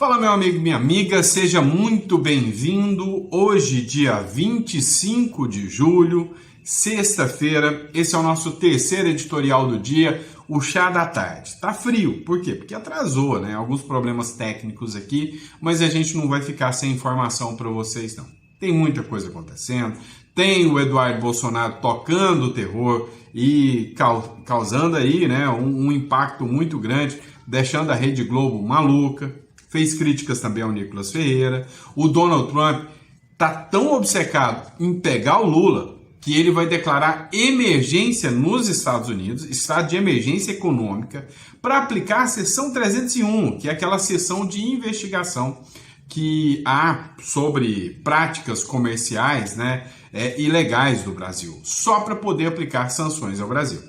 Fala, meu amigo e minha amiga, seja muito bem-vindo. Hoje, dia 25 de julho, sexta-feira, esse é o nosso terceiro editorial do dia, o Chá da Tarde. Tá frio, por quê? Porque atrasou, né? Alguns problemas técnicos aqui, mas a gente não vai ficar sem informação para vocês, não. Tem muita coisa acontecendo, tem o Eduardo Bolsonaro tocando o terror e causando aí, né, um impacto muito grande, deixando a Rede Globo maluca. Fez críticas também ao Nicolas Ferreira. O Donald Trump está tão obcecado em pegar o Lula que ele vai declarar emergência nos Estados Unidos, estado de emergência econômica, para aplicar a seção 301, que é aquela seção de investigação que há sobre práticas comerciais, né, ilegais do Brasil, só para poder aplicar sanções ao Brasil.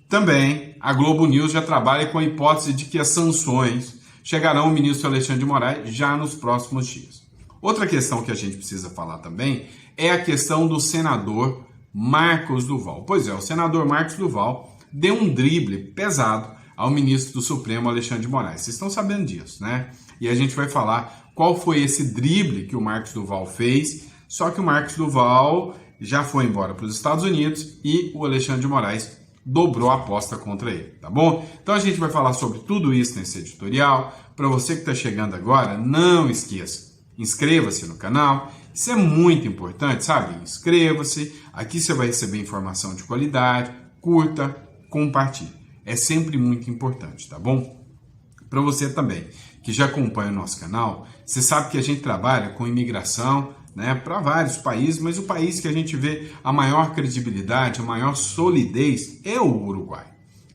Também a Globo News já trabalha com a hipótese de que as sanções chegarão ao ministro Alexandre de Moraes já nos próximos dias. Outra questão que a gente precisa falar também é a questão do senador Marcos Duval. Pois é, o senador Marcos Duval deu um drible pesado ao ministro do Supremo Alexandre de Moraes. Vocês estão sabendo disso, né? E a gente vai falar qual foi esse drible que o Marcos Duval fez, só que o Marcos Duval já foi embora para os Estados Unidos e o Alexandre de Moraes dobrou a aposta contra ele, tá bom? Então a gente vai falar sobre tudo isso nesse editorial. Para você que está chegando agora, não esqueça, inscreva-se no canal, isso é muito importante, sabe? Inscreva-se, aqui você vai receber informação de qualidade, curta, compartilhe. É sempre muito importante, tá bom? Para você também, que já acompanha o nosso canal, você sabe que a gente trabalha com imigração, né, para vários países, mas o país que a gente vê a maior credibilidade, a maior solidez é o Uruguai.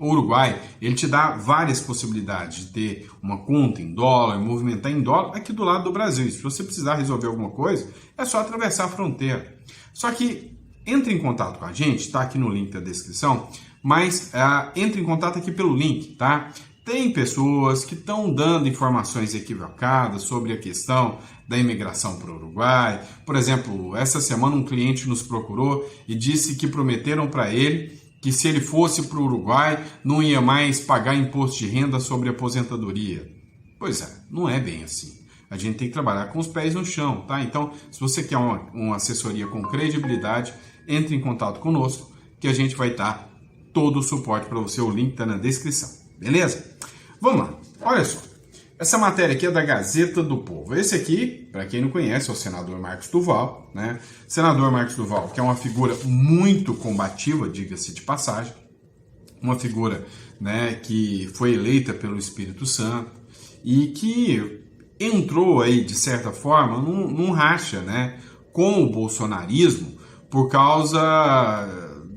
O Uruguai, ele te dá várias possibilidades de ter uma conta em dólar, movimentar em dólar aqui do lado do Brasil. E se você precisar resolver alguma coisa, é só atravessar a fronteira. Só que entre em contato com a gente, está aqui no link da descrição, mas entre em contato aqui pelo link, tá? Tem pessoas que estão dando informações equivocadas sobre a questão da imigração para o Uruguai. Por exemplo, essa semana um cliente nos procurou e disse que prometeram para ele que se ele fosse para o Uruguai não ia mais pagar imposto de renda sobre aposentadoria. Pois é, não é bem assim. A gente tem que trabalhar com os pés no chão, tá? Então, se você quer uma assessoria com credibilidade, entre em contato conosco que a gente vai dar todo o suporte para você. O link está na descrição. Beleza? Vamos lá, olha só, essa matéria aqui é da Gazeta do Povo. Esse aqui, para quem não conhece, é o senador Marcos Duval, né? Senador Marcos Duval, que é uma figura muito combativa, diga-se de passagem, uma figura, né, que foi eleita pelo Espírito Santo e que entrou aí, de certa forma, num racha, né, com o bolsonarismo por causa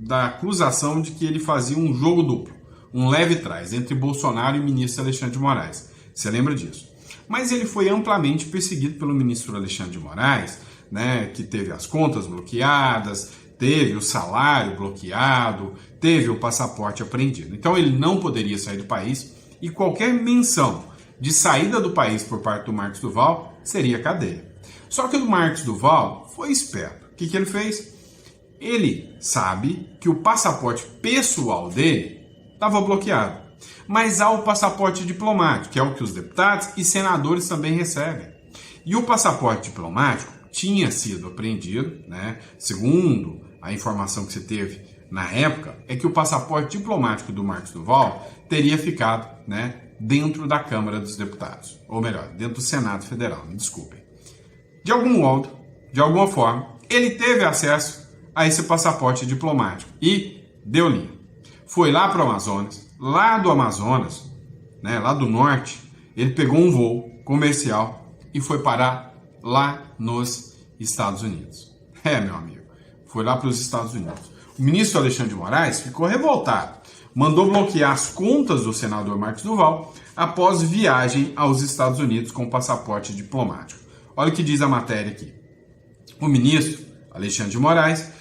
da acusação de que ele fazia um jogo duplo, um leve trás entre Bolsonaro e o ministro Alexandre de Moraes. Você lembra disso? Mas ele foi amplamente perseguido pelo ministro Alexandre de Moraes, né, que teve as contas bloqueadas, teve o salário bloqueado, teve o passaporte apreendido. Então ele não poderia sair do país e qualquer menção de saída do país por parte do Marcos Duval seria cadeia. Só que o Marcos Duval foi esperto. O que ele fez? Ele sabe que o passaporte pessoal dele estava bloqueado. Mas há o passaporte diplomático, que é o que os deputados e senadores também recebem. E o passaporte diplomático tinha sido apreendido, né? Segundo a informação que você teve na época, é que o passaporte diplomático do Marcos Duval teria ficado, né, dentro da Câmara dos Deputados. Ou melhor, dentro do Senado Federal, me desculpem. De algum modo, de alguma forma, ele teve acesso a esse passaporte diplomático e deu linha. Foi lá para o Amazonas, lá do Amazonas, né, lá do norte, ele pegou um voo comercial e foi parar lá nos Estados Unidos. Meu amigo, foi lá para os Estados Unidos. O ministro Alexandre de Moraes ficou revoltado, mandou bloquear as contas do senador Marcos Duval após viagem aos Estados Unidos com passaporte diplomático. Olha o que diz a matéria aqui. O ministro Alexandre de Moraes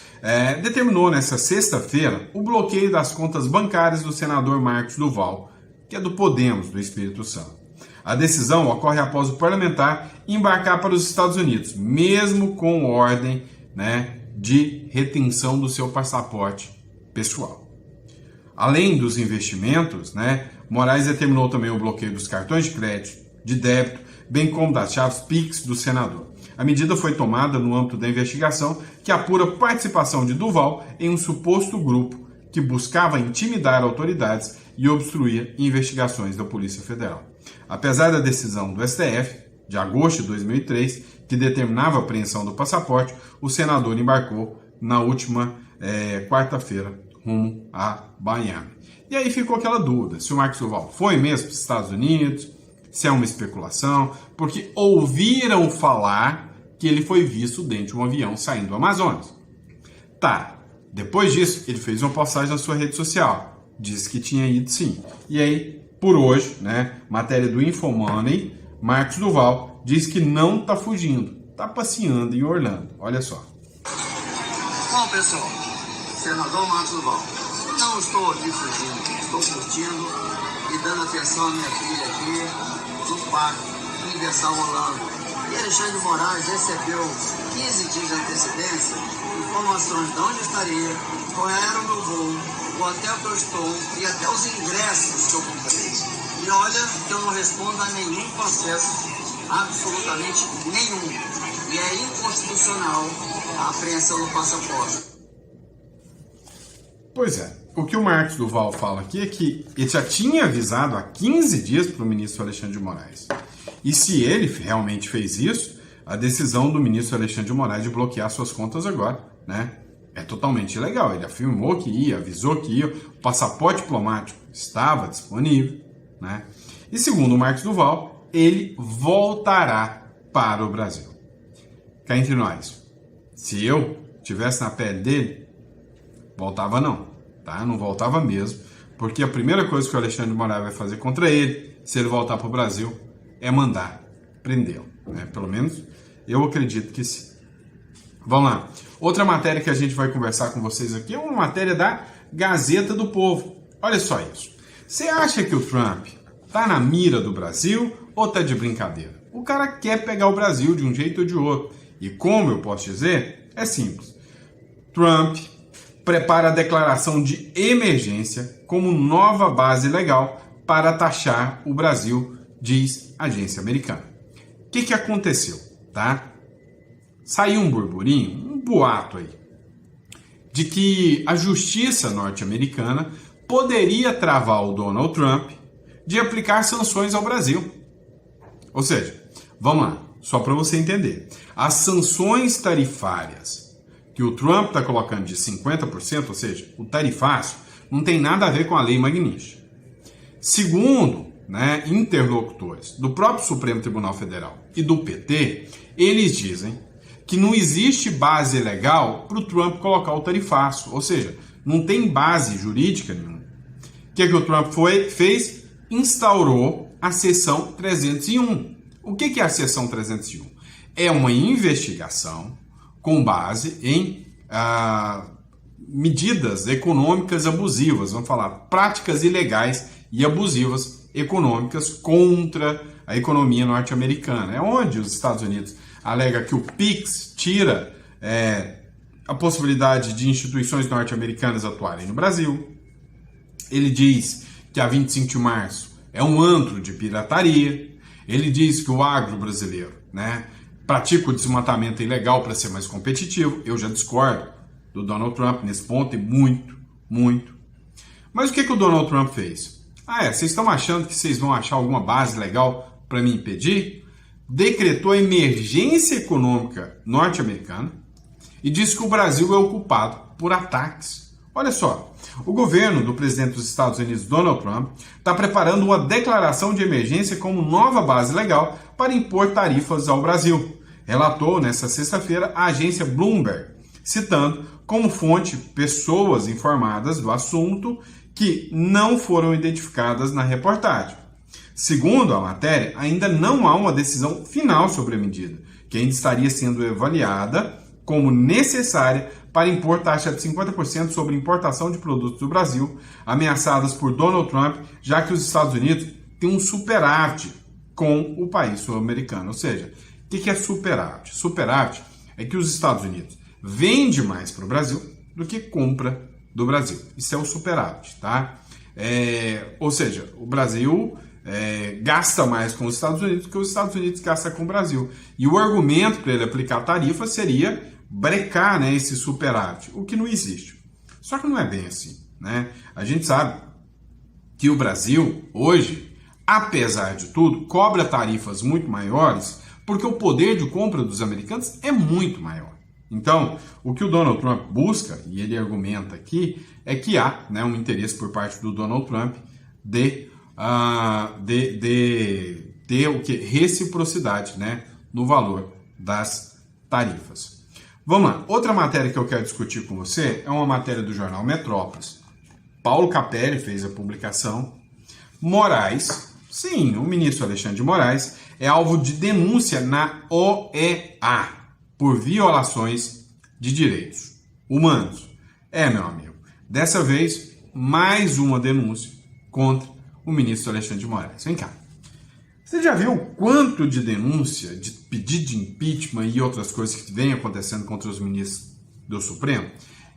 determinou nesta sexta-feira o bloqueio das contas bancárias do senador Marcos Duval, que é do Podemos, do Espírito Santo. A decisão ocorre após o parlamentar embarcar para os Estados Unidos, mesmo com ordem, né, de retenção do seu passaporte pessoal. Além dos investimentos, né, Moraes determinou também o bloqueio dos cartões de crédito, de débito, bem como das chaves Pix do senador. A medida foi tomada no âmbito da investigação que apura participação de Duval em um suposto grupo que buscava intimidar autoridades e obstruir investigações da Polícia Federal. Apesar da decisão do STF, de agosto de 2003, que determinava a apreensão do passaporte, o senador embarcou na última quarta-feira rumo a Miami. E aí ficou aquela dúvida, se o Marcos Duval foi mesmo para os Estados Unidos, se é uma especulação, porque ouviram falar que ele foi visto dentro de um avião saindo do Amazonas. Tá, depois disso, ele fez uma postagem na sua rede social, disse que tinha ido sim. E aí, por hoje, matéria do Infomoney, Marcos Duval diz que não está fugindo, está passeando em Orlando. Olha só. Bom, pessoal, senador Marcos Duval, não estou aqui fugindo, estou curtindo e dando atenção à minha filha aqui no parque Universal Orlando. E Alexandre de Moraes recebeu 15 dias de antecedência informações de onde estaria, qual era o meu voo, o hotel que eu estou e até os ingressos que eu comprei. E olha que eu não respondo a nenhum processo, absolutamente nenhum. E é inconstitucional a apreensão do passaporte. Pois é, o que o Marcos Duval fala aqui é que ele já tinha avisado há 15 dias para o ministro Alexandre de Moraes. E se ele realmente fez isso, a decisão do ministro Alexandre de Moraes de bloquear suas contas agora, é totalmente ilegal. Ele afirmou que ia, avisou que ia, o passaporte diplomático estava disponível, E segundo o Marcos Duval, ele voltará para o Brasil. Cá entre nós, se eu estivesse na pele dele, voltava não, Não voltava mesmo, porque a primeira coisa que o Alexandre de Moraes vai fazer contra ele, se ele voltar para o Brasil, é mandar prendê-lo, Pelo menos eu acredito que sim. Vamos lá. Outra matéria que a gente vai conversar com vocês aqui é uma matéria da Gazeta do Povo. Olha só isso. Você acha que o Trump tá na mira do Brasil ou tá de brincadeira? O cara quer pegar o Brasil de um jeito ou de outro. E como eu posso dizer, é simples. Trump prepara a declaração de emergência como nova base legal para taxar o Brasil, diz a agência americana. O que aconteceu, Saiu um burburinho, um boato aí, de que a justiça norte-americana poderia travar o Donald Trump de aplicar sanções ao Brasil. Ou seja, vamos lá, só para você entender. As sanções tarifárias que o Trump está colocando de 50%, ou seja, o tarifácio, não tem nada a ver com a lei Magnitsky. Segundo interlocutores do próprio Supremo Tribunal Federal e do PT, eles dizem que não existe base legal para o Trump colocar o tarifácio, ou seja, não tem base jurídica nenhuma. O que o Trump fez? Instaurou a seção 301. O que é a seção 301? É uma investigação com base em medidas econômicas abusivas, vamos falar, práticas ilegais e abusivas econômicas contra a economia norte-americana. É onde os Estados Unidos alega que o PIX tira a possibilidade de instituições norte-americanas atuarem no Brasil. Ele diz que a 25 de março é um antro de pirataria. Ele diz que o agro brasileiro pratica o desmatamento ilegal para ser mais competitivo. Eu já discordo do Donald Trump nesse ponto, e muito, muito. Mas o que o Donald Trump fez? Vocês estão achando que vocês vão achar alguma base legal para me impedir? Decretou a emergência econômica norte-americana e disse que o Brasil é o culpado por ataques. Olha só, o governo do presidente dos Estados Unidos, Donald Trump, está preparando uma declaração de emergência como nova base legal para impor tarifas ao Brasil, relatou nesta sexta-feira a agência Bloomberg, citando como fonte pessoas informadas do assunto que não foram identificadas na reportagem. Segundo a matéria, ainda não há uma decisão final sobre a medida, que ainda estaria sendo avaliada como necessária para impor taxa de 50% sobre importação de produtos do Brasil, ameaçadas por Donald Trump, já que os Estados Unidos têm um superávit com o país sul-americano. Ou seja, o que é superávit? Superávit é que os Estados Unidos vendem mais para o Brasil do que compra do Brasil. Isso é o superávit, Ou seja, o Brasil gasta mais com os Estados Unidos do que os Estados Unidos gastam com o Brasil. E o argumento para ele aplicar tarifa seria brecar, né, esse superávit, o que não existe. Só que não é bem assim, né? A gente sabe que o Brasil, hoje, apesar de tudo, cobra tarifas muito maiores porque o poder de compra dos americanos é muito maior. Então, o que o Donald Trump busca, e ele argumenta aqui, é que há, né, um interesse por parte do Donald Trump de ter o que? Reciprocidade, né, no valor das tarifas. Vamos lá, outra matéria que eu quero discutir com você é uma matéria do jornal Metrópolis. Paulo Capelli fez a publicação. Moraes, sim, o ministro Alexandre de Moraes, é alvo de denúncia na OEA por violações de direitos humanos. Meu amigo, dessa vez, mais uma denúncia contra o ministro Alexandre de Moraes. Vem cá. Você já viu o quanto de denúncia, de pedido de impeachment e outras coisas que vem acontecendo contra os ministros do Supremo?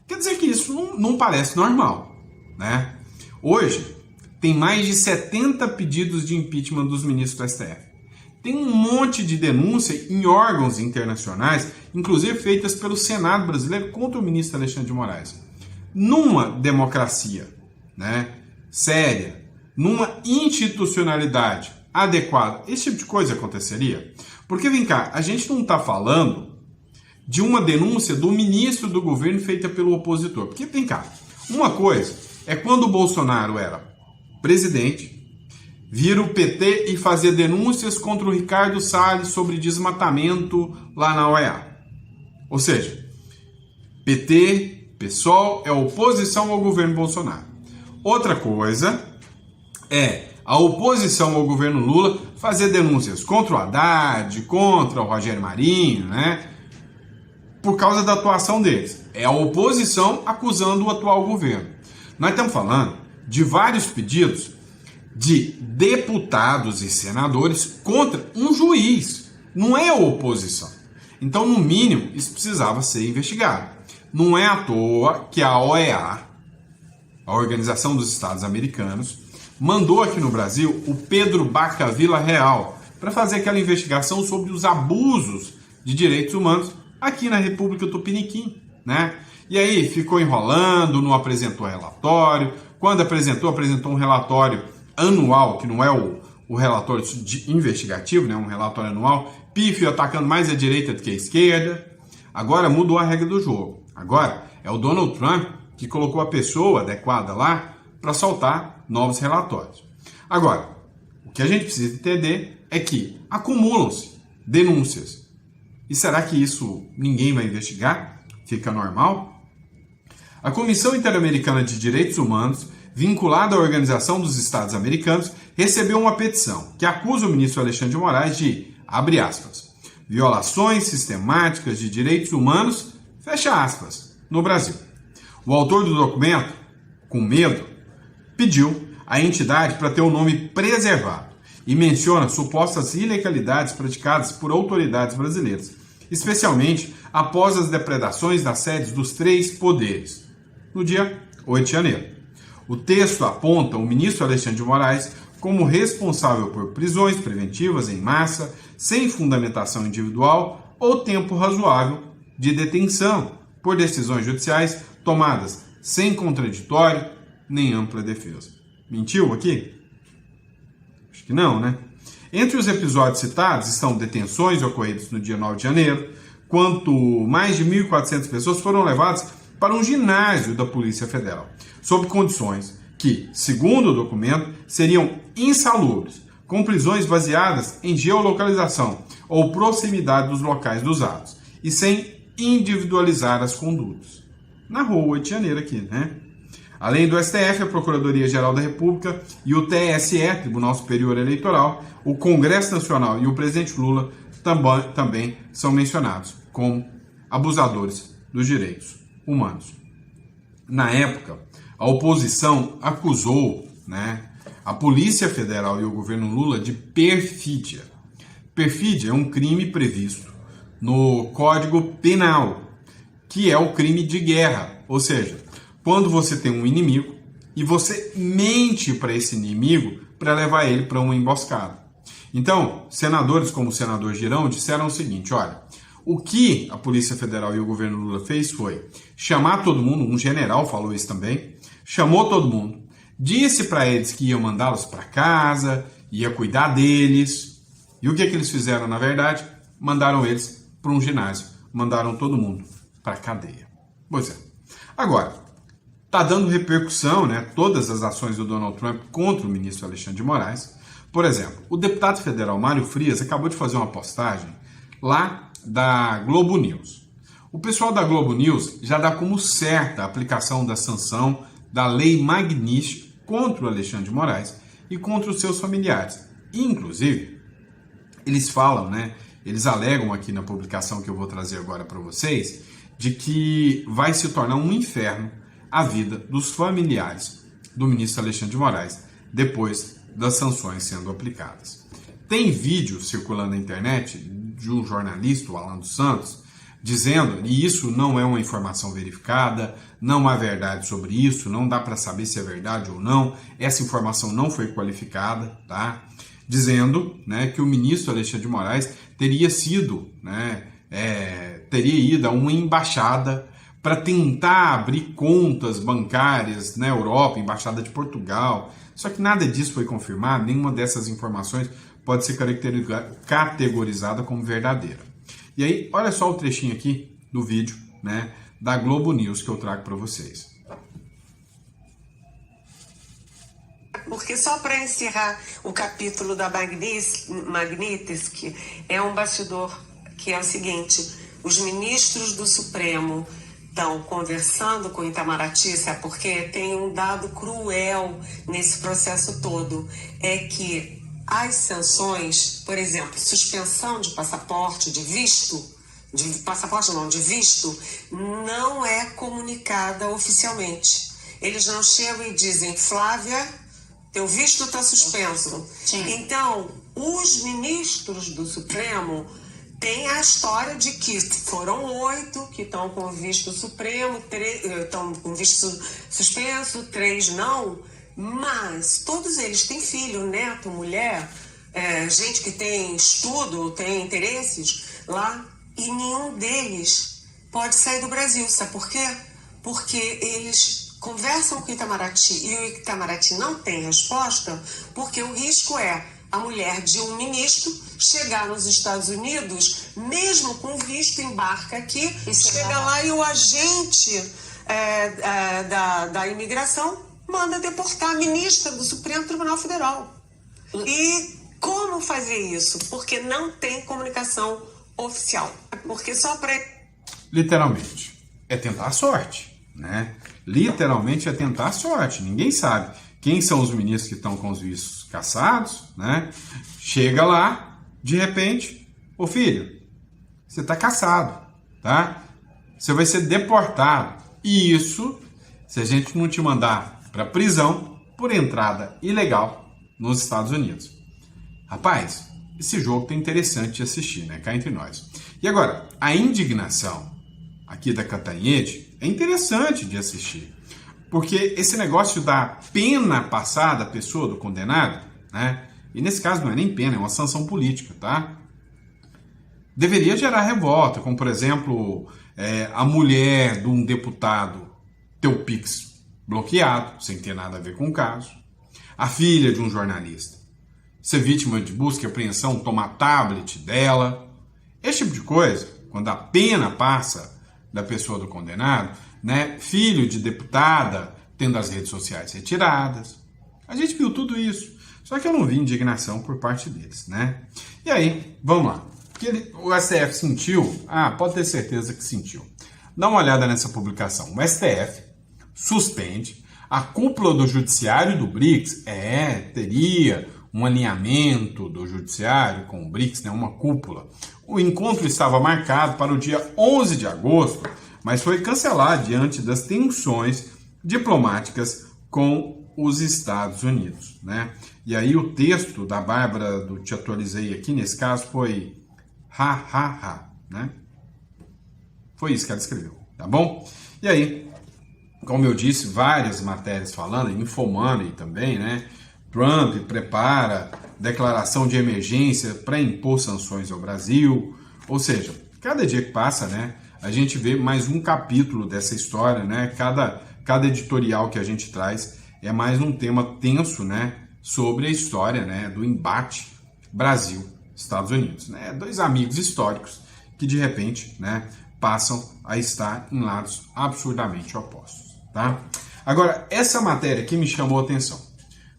Quer dizer que isso não parece normal, né? Hoje, tem mais de 70 pedidos de impeachment dos ministros do STF. Tem um monte de denúncia em órgãos internacionais, inclusive feitas pelo Senado brasileiro contra o ministro Alexandre de Moraes. Numa democracia, né, séria, numa institucionalidade adequada, esse tipo de coisa aconteceria? Porque, vem cá, a gente não está falando de uma denúncia do ministro do governo feita pelo opositor. Porque, vem cá, uma coisa é quando o Bolsonaro era presidente, vira o PT e fazia denúncias contra o Ricardo Salles sobre desmatamento lá na OEA. Ou seja, PT, PSOL é oposição ao governo Bolsonaro. Outra coisa é a oposição ao governo Lula fazer denúncias contra o Haddad, contra o Rogério Marinho, né? Por causa da atuação deles. É a oposição acusando o atual governo. Nós estamos falando de vários pedidos de deputados e senadores contra um juiz. Não é a oposição. Então, no mínimo, isso precisava ser investigado. Não é à toa que a OEA, a Organização dos Estados Americanos, mandou aqui no Brasil o Pedro Baca Villarreal para fazer aquela investigação sobre os abusos de direitos humanos aqui na República Tupiniquim, né? E aí ficou enrolando, não apresentou relatório. Quando apresentou um relatório anual, que não é o relatório investigativo, né? Um relatório anual, pífio, atacando mais a direita do que a esquerda. Agora mudou a regra do jogo. Agora é o Donald Trump que colocou a pessoa adequada lá para soltar novos relatórios. Agora, o que a gente precisa entender é que acumulam-se denúncias. E será que isso ninguém vai investigar? Fica normal? A Comissão Interamericana de Direitos Humanos, vinculada à Organização dos Estados Americanos, recebeu uma petição que acusa o ministro Alexandre de Moraes de, abre aspas, violações sistemáticas de direitos humanos, fecha aspas, no Brasil. O autor do documento, com medo, pediu à entidade para ter o nome preservado e menciona supostas ilegalidades praticadas por autoridades brasileiras, especialmente após as depredações das sedes dos 3 poderes, no dia 8 de janeiro. O texto aponta o ministro Alexandre de Moraes como responsável por prisões preventivas em massa, sem fundamentação individual ou tempo razoável de detenção, por decisões judiciais tomadas sem contraditório nem ampla defesa. Mentiu aqui? Acho que não, né? Entre os episódios citados estão detenções ocorridas no dia 9 de janeiro, quando mais de 1.400 pessoas foram levadas para um ginásio da Polícia Federal, sob condições que, segundo o documento, seriam insalubres, com prisões baseadas em geolocalização ou proximidade dos locais dos atos, e sem individualizar as condutas. Na rua 8 de janeiro aqui, né? Além do STF, a Procuradoria-Geral da República e o TSE, Tribunal Superior Eleitoral, o Congresso Nacional e o presidente Lula também são mencionados como abusadores dos direitos humanos. Na época, a oposição acusou, né, a Polícia Federal e o governo Lula de perfídia. Perfídia é um crime previsto no Código Penal, que é o crime de guerra, ou seja, quando você tem um inimigo e você mente para esse inimigo para levar ele para uma emboscada. Então, senadores como o senador Girão disseram o seguinte, olha, o que a Polícia Federal e o governo Lula fez foi chamar todo mundo, um general falou isso também, chamou todo mundo, disse para eles que ia mandá-los para casa, ia cuidar deles, e o que eles fizeram na verdade? Mandaram eles para um ginásio, mandaram todo mundo para a cadeia. Pois é. Agora, está dando repercussão, né, todas as ações do Donald Trump contra o ministro Alexandre de Moraes. Por exemplo, o deputado federal Mário Frias acabou de fazer uma postagem lá da Globo News. O pessoal da Globo News já dá como certa a aplicação da sanção da Lei Magnitsky contra o Alexandre de Moraes e contra os seus familiares. Inclusive, eles falam, né, eles alegam aqui na publicação que eu vou trazer agora para vocês, de que vai se tornar um inferno a vida dos familiares do ministro Alexandre de Moraes depois das sanções sendo aplicadas. Tem vídeo circulando na internet de um jornalista, o Alan dos Santos, dizendo, e isso não é uma informação verificada, não há verdade sobre isso, não dá para saber se é verdade ou não, essa informação não foi qualificada, tá? Dizendo, né, que o ministro Alexandre de Moraes teria sido, né, teria ido a uma embaixada para tentar abrir contas bancárias na Europa, embaixada de Portugal. Só que nada disso foi confirmado, nenhuma dessas informações pode ser categorizada como verdadeira. E aí, olha só o trechinho aqui do vídeo, né, da Globo News que eu trago para vocês. Porque só para encerrar o capítulo da Magnitsky, é um bastidor que é o seguinte: os ministros do Supremo estão conversando com o Itamaraty, sabe por quê? Tem um dado cruel nesse processo todo, é que as sanções, por exemplo, suspensão de passaporte, de visto, de visto, não é comunicada oficialmente. Eles não chegam e dizem, Flávia, teu visto está suspenso. Sim. Então, os ministros do Supremo têm a história de que foram 8 que estão com visto supremo, 3 estão com visto suspenso, 3 não, mas todos eles têm filho, neto, mulher, gente que tem estudo, tem interesses lá, e nenhum deles pode sair do Brasil. Sabe por quê? Porque eles conversam com o Itamaraty e o Itamaraty não tem resposta, porque o risco é a mulher de um ministro chegar nos Estados Unidos, mesmo com visto, embarca aqui, chega lá e o agente da imigração manda deportar a ministra do Supremo Tribunal Federal. E como fazer isso? Porque não tem comunicação oficial. Porque só para... Literalmente, é tentar a sorte, né? Literalmente é tentar a sorte. Ninguém sabe quem são os ministros que estão com os vistos cassados, né? Chega lá, de repente, ô filho, você está cassado, tá? Você vai ser deportado. E isso, se a gente não te mandar para prisão por entrada ilegal nos Estados Unidos. Rapaz, esse jogo tá interessante de assistir, né? Cá entre nós. E agora, a indignação aqui da Cantanhede é interessante de assistir. Porque esse negócio da pena passada à pessoa do condenado, né? E nesse caso não é nem pena, é uma sanção política, tá? Deveria gerar revolta, como por exemplo, a mulher de um deputado ter o Pix bloqueado, sem ter nada a ver com o caso. A filha de um jornalista ser vítima de busca e apreensão, tomar tablet dela. Esse tipo de coisa, quando a pena passa da pessoa do condenado, né? Filho de deputada tendo as redes sociais retiradas. A gente viu tudo isso. Só que eu não vi indignação por parte deles, né? E aí, vamos lá. O STF sentiu? Ah, pode ter certeza que sentiu. Dá uma olhada nessa publicação. O STF suspende a cúpula do judiciário do BRICS. Teria um alinhamento do judiciário com o BRICS, né? Uma cúpula. O encontro estava marcado para o dia 11 de agosto, mas foi cancelado diante das tensões diplomáticas com os Estados Unidos, né? E aí o texto da Bárbara, do Te Atualizei aqui, nesse caso, foi né? Foi isso que ela escreveu, tá bom? E aí, como eu disse, várias matérias falando, Infomoney também, né? Trump prepara declaração de emergência para impor sanções ao Brasil. Ou seja, cada dia que passa, né, a gente vê mais um capítulo dessa história, né? Cada editorial que a gente traz é mais um tema tenso, né, sobre a história, né, do embate Brasil-Estados Unidos, né? Dois amigos históricos que de repente, né, passam a estar em lados absurdamente opostos, tá? Agora, essa matéria aqui me chamou a atenção.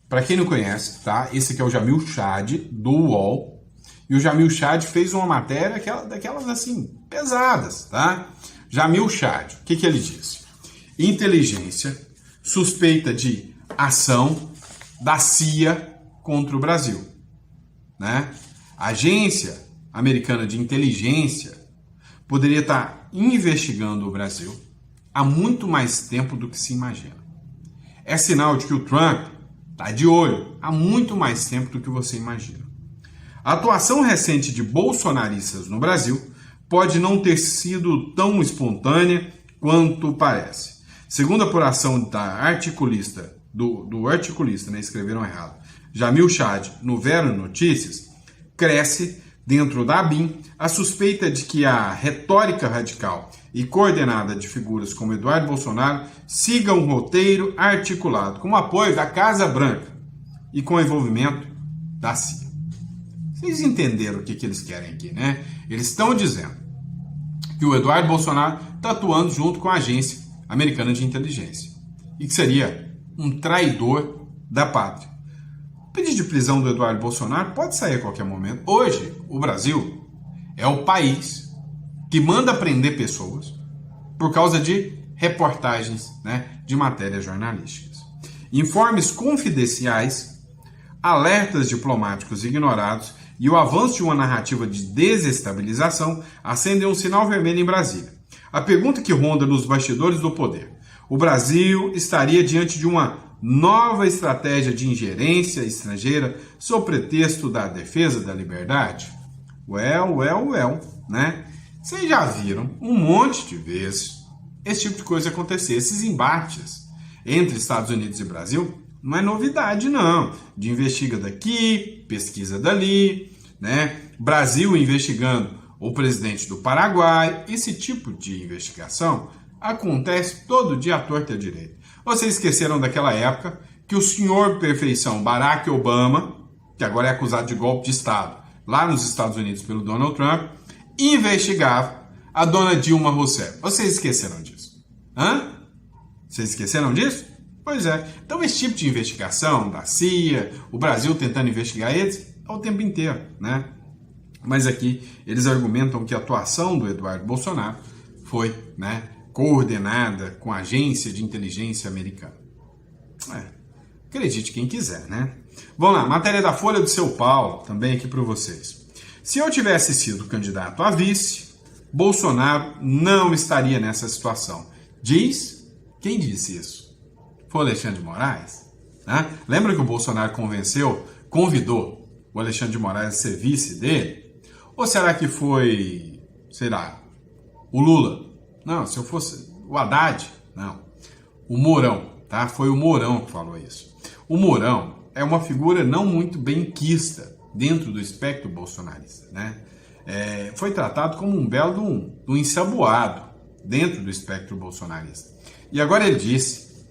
Para quem não conhece, tá? Esse aqui é o Jamil Chad, do UOL. E o Jamil Chad fez uma matéria daquelas, assim, pesadas, tá? Jamil Chad, o que ele disse? Inteligência suspeita de ação da CIA contra o Brasil, né? A Agência Americana de Inteligência poderia estar investigando o Brasil há muito mais tempo do que se imagina. É sinal de que o Trump está de olho há muito mais tempo do que você imagina. A atuação recente de bolsonaristas no Brasil pode não ter sido tão espontânea quanto parece. Segundo a apuração da articulista, do articulista, né, escreveram errado, Jamil Chad, no Vero Notícias, cresce dentro da ABIN a suspeita de que a retórica radical e coordenada de figuras como Eduardo Bolsonaro siga um roteiro articulado com o apoio da Casa Branca e com o envolvimento da CIA. Vocês entenderam o que eles querem aqui, né? Eles estão dizendo que o Eduardo Bolsonaro está atuando junto com a Agência Americana de Inteligência e que seria um traidor da pátria. O pedido de prisão do Eduardo Bolsonaro pode sair a qualquer momento. Hoje, o Brasil é o país que manda prender pessoas por causa de reportagens, né, de matérias jornalísticas. Informes confidenciais, alertas diplomáticos ignorados e o avanço de uma narrativa de desestabilização acendem um sinal vermelho em Brasília. A pergunta que ronda nos bastidores do poder: o Brasil estaria diante de uma nova estratégia de ingerência estrangeira sob pretexto da defesa da liberdade? Né? Vocês já viram um monte de vezes esse tipo de coisa acontecer. Esses embates entre Estados Unidos e Brasil não é novidade, não. De investiga daqui, pesquisa dali, né? Brasil investigando o presidente do Paraguai. Esse tipo de investigação acontece todo dia à torta e à direita. Vocês esqueceram daquela época que o senhor perfeição Barack Obama, que agora é acusado de golpe de Estado lá nos Estados Unidos pelo Donald Trump, investigava a dona Dilma Rousseff. Vocês esqueceram disso? Hã? Vocês esqueceram disso? Pois é. Então esse tipo de investigação da CIA, o Brasil tentando investigar eles, é o tempo inteiro, né? Mas aqui eles argumentam que a atuação do Eduardo Bolsonaro foi, né, coordenada com a Agência de Inteligência Americana. Acredite quem quiser, né? Vamos lá, matéria da Folha do São Paulo, também aqui para vocês. Se eu tivesse sido candidato a vice, Bolsonaro não estaria nessa situação. Quem disse isso? Foi o Alexandre de Moraes? Né? Lembra que o Bolsonaro convidou o Alexandre de Moraes a ser vice dele? Ou será que foi, sei lá, o Lula? Não, se eu fosse o Haddad, não. O Mourão, tá? Foi o Mourão que falou isso. O Mourão é uma figura não muito benquista dentro do espectro bolsonarista, né? Foi tratado como um belo do ensaboado dentro do espectro bolsonarista. E agora ele disse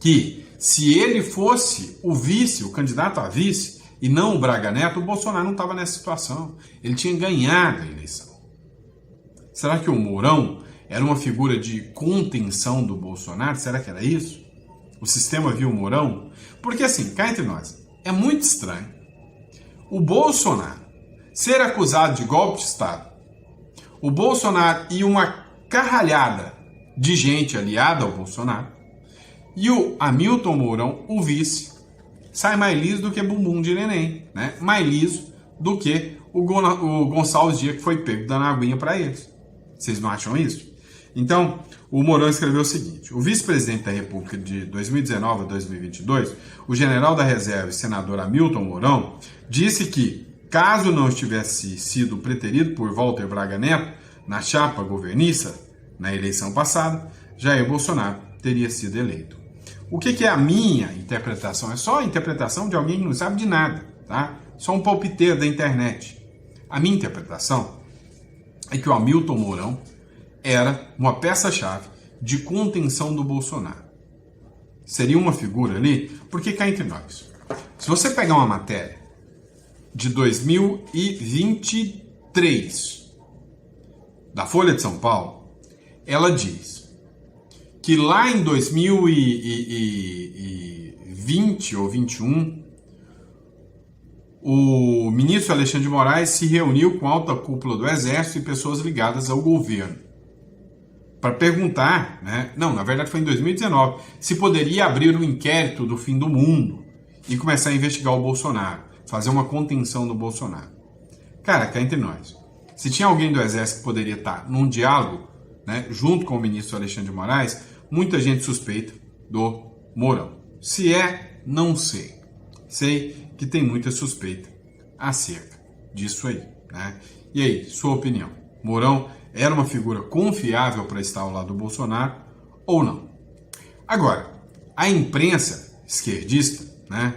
que se ele fosse o vice, o candidato a vice, e não o Braga Neto, o Bolsonaro não estava nessa situação. Ele tinha ganhado a eleição. Será que o Mourão era uma figura de contenção do Bolsonaro? Será que era isso? O sistema viu o Mourão? Porque assim, cá entre nós, é muito estranho o Bolsonaro ser acusado de golpe de Estado, o Bolsonaro e uma carralhada de gente aliada ao Bolsonaro, e o Hamilton Mourão, o vice, sai mais liso do que bumbum de neném, né? Mais liso do que o Gonçalves Dias, que foi pego dando aguinha para eles. Vocês não acham isso? Então, o Mourão escreveu o seguinte: o vice-presidente da República de 2019 a 2022, o general da reserva e senador Hamilton Mourão, disse que, caso não tivesse sido preterido por Walter Braga Neto na chapa governista na eleição passada, Jair Bolsonaro teria sido eleito. O que é a minha interpretação? É só a interpretação de alguém que não sabe de nada, tá? Só um palpiteiro da internet. A minha interpretação é que o Hamilton Mourão era uma peça-chave de contenção do Bolsonaro. Seria uma figura ali, porque cá entre nós, se você pegar uma matéria de 2023 da Folha de São Paulo, ela diz que lá em 2020 ou 21, o ministro Alexandre de Moraes se reuniu com a alta cúpula do Exército e pessoas ligadas ao governo para perguntar, né? Não, na verdade foi em 2019, se poderia abrir um inquérito do fim do mundo e começar a investigar o Bolsonaro, fazer uma contenção do Bolsonaro. Cara, cá entre nós, se tinha alguém do Exército que poderia estar num diálogo, né, junto com o ministro Alexandre de Moraes, muita gente suspeita do Mourão. Se é, não sei. Sei que tem muita suspeita acerca disso aí, né? E aí, sua opinião? Mourão era uma figura confiável para estar ao lado do Bolsonaro ou não? Agora, a imprensa esquerdista, né,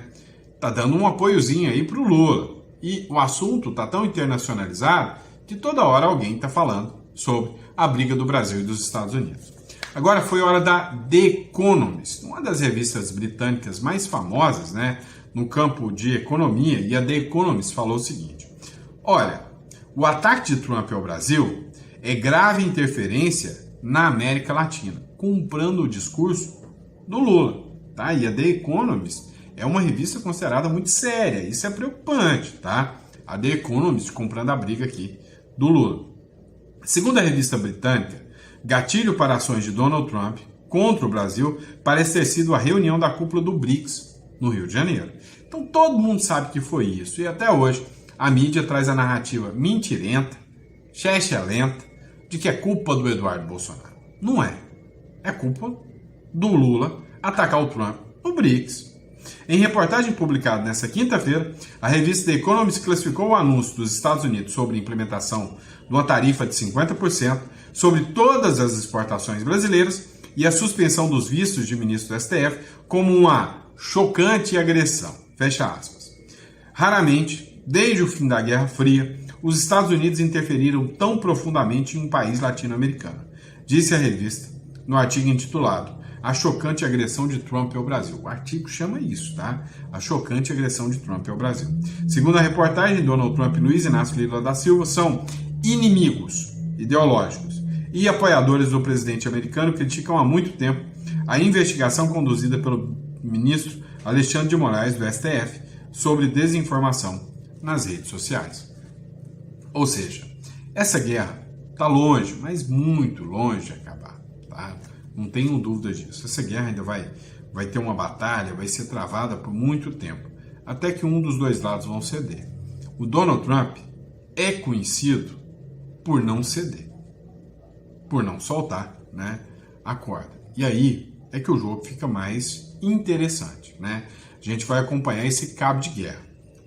tá dando um apoiozinho aí pro Lula. E o assunto tá tão internacionalizado que toda hora alguém tá falando sobre a briga do Brasil e dos Estados Unidos. Agora foi hora da The Economist, uma das revistas britânicas mais famosas, né, no campo de economia, e a The Economist falou o seguinte: olha, o ataque de Trump ao Brasil é grave interferência na América Latina, comprando o discurso do Lula, tá? E a The Economist é uma revista considerada muito séria, isso é preocupante, tá? A The Economist comprando a briga aqui do Lula. Segundo a revista britânica, gatilho para ações de Donald Trump contra o Brasil parece ter sido a reunião da cúpula do BRICS no Rio de Janeiro. Então todo mundo sabe que foi isso. E até hoje a mídia traz a narrativa mentirenta, lenta, de que é culpa do Eduardo Bolsonaro. Não é. É culpa do Lula atacar o Trump no BRICS. Em reportagem publicada nesta quinta-feira, a revista The Economist classificou o anúncio dos Estados Unidos sobre a implementação de uma tarifa de 50% sobre todas as exportações brasileiras e a suspensão dos vistos de ministro do STF como uma chocante agressão. Fecha aspas. Raramente, desde o fim da Guerra Fria, os Estados Unidos interferiram tão profundamente em um país latino-americano, disse a revista no artigo intitulado A Chocante Agressão de Trump ao Brasil. O artigo chama isso, tá? A chocante agressão de Trump ao Brasil. Segundo a reportagem, Donald Trump e Luiz Inácio Lula da Silva são inimigos ideológicos e apoiadores do presidente americano criticam há muito tempo a investigação conduzida pelo ministro Alexandre de Moraes do STF sobre desinformação nas redes sociais. Ou seja, essa guerra está longe, mas muito longe de acabar, tá? Não tenham dúvida disso. Essa guerra ainda vai ter uma batalha, vai ser travada por muito tempo, até que um dos dois lados vão ceder. O Donald Trump é conhecido por não ceder, por não soltar, né, a corda. E aí é que o jogo fica mais interessante, né? A gente vai acompanhar esse cabo de guerra,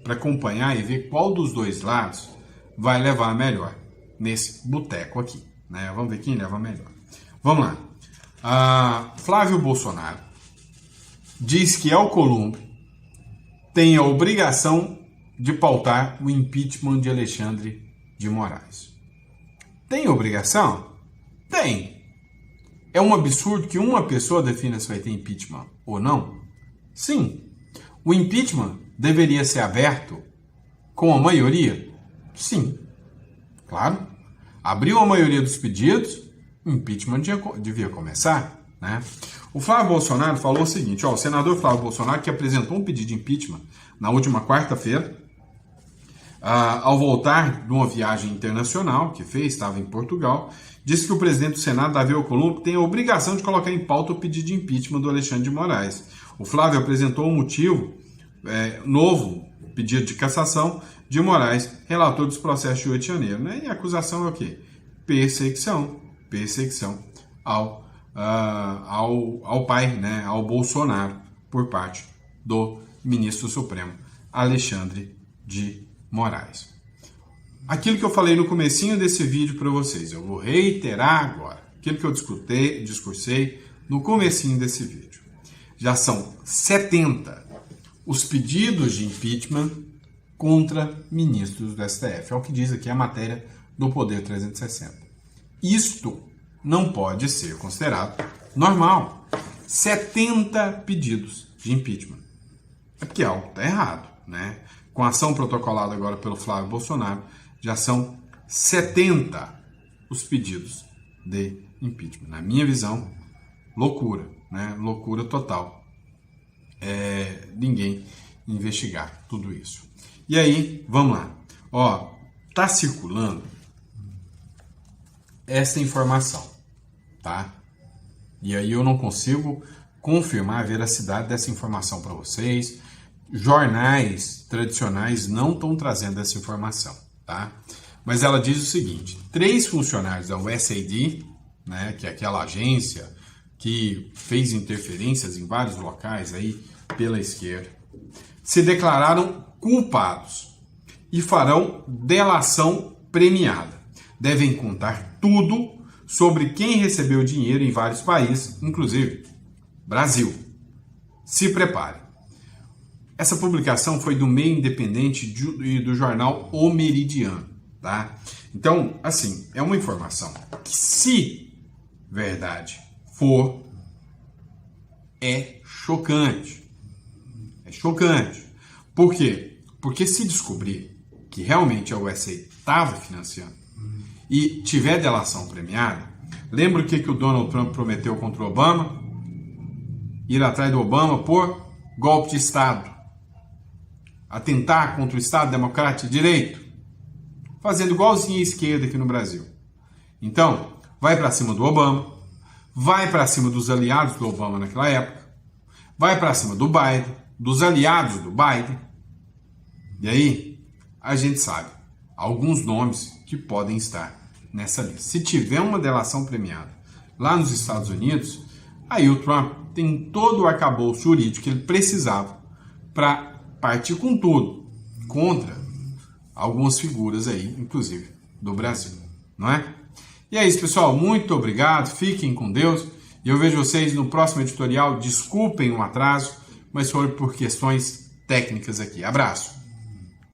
para acompanhar e ver qual dos dois lados vai levar melhor nesse boteco aqui, né? Vamos ver quem leva melhor. Vamos lá. Flávio Bolsonaro diz que Alcolumbre tem a obrigação de pautar o impeachment de Alexandre de Moraes. Tem obrigação? Tem. É um absurdo que uma pessoa defina se vai ter impeachment ou não? Sim. O impeachment deveria ser aberto com a maioria? Sim. Claro. Abriu a maioria dos pedidos, o impeachment devia começar, né? O Flávio Bolsonaro falou o seguinte, o senador Flávio Bolsonaro, que apresentou um pedido de impeachment na última quarta-feira, ao voltar de uma viagem internacional que fez, estava em Portugal, disse que o presidente do Senado, Davi Alcolumbre, tem a obrigação de colocar em pauta o pedido de impeachment do Alexandre de Moraes. O Flávio apresentou um motivo, novo pedido de cassação de Moraes, relator dos processos de 8 de janeiro. Né? E a acusação é o quê? Perseguição ao pai, né? Ao Bolsonaro, por parte do ministro Supremo, Alexandre de Moraes. Aquilo que eu falei no comecinho desse vídeo para vocês, eu vou reiterar agora. Aquilo que eu discursei no comecinho desse vídeo. Já são 70 os pedidos de impeachment contra ministros do STF. É o que diz aqui a matéria do Poder 360. Isto não pode ser considerado normal. 70 pedidos de impeachment. É porque algo está errado, né? Com a ação protocolada agora pelo Flávio Bolsonaro, já são 70 os pedidos de impeachment. Na minha visão, loucura, né? Loucura total. Ninguém investigar tudo isso. E aí, vamos lá. Ó, tá circulando essa informação, tá? E aí eu não consigo confirmar a veracidade dessa informação para vocês. Jornais tradicionais não estão trazendo essa informação, tá? Mas ela diz o seguinte: 3 funcionários da USAID, né, que é aquela agência que fez interferências em vários locais aí pela esquerda, se declararam culpados e farão delação premiada. Devem contar tudo sobre quem recebeu dinheiro em vários países, inclusive Brasil. Se prepare. Essa publicação foi do meio independente e do jornal O Meridiano, tá? Então, assim, é uma informação que, se verdade for, é chocante. É chocante. Por quê? Porque se descobrir que realmente a USA estava financiando e tiver delação premiada, lembra o que o Donald Trump prometeu contra o Obama? Ir atrás do Obama por golpe de Estado. Atentar contra o Estado Democrático de Direito. Fazendo igualzinho a esquerda aqui no Brasil. Então, vai para cima do Obama, vai para cima dos aliados do Obama naquela época, vai para cima do Biden, dos aliados do Biden. E aí, a gente sabe alguns nomes que podem estar nessa lista. Se tiver uma delação premiada lá nos Estados Unidos, aí o Trump tem todo o arcabouço jurídico que ele precisava para partir com tudo contra algumas figuras aí, inclusive do Brasil, não é? E é isso, pessoal. Muito obrigado. Fiquem com Deus. E eu vejo vocês no próximo editorial. Desculpem o atraso, mas foi por questões técnicas aqui. Abraço.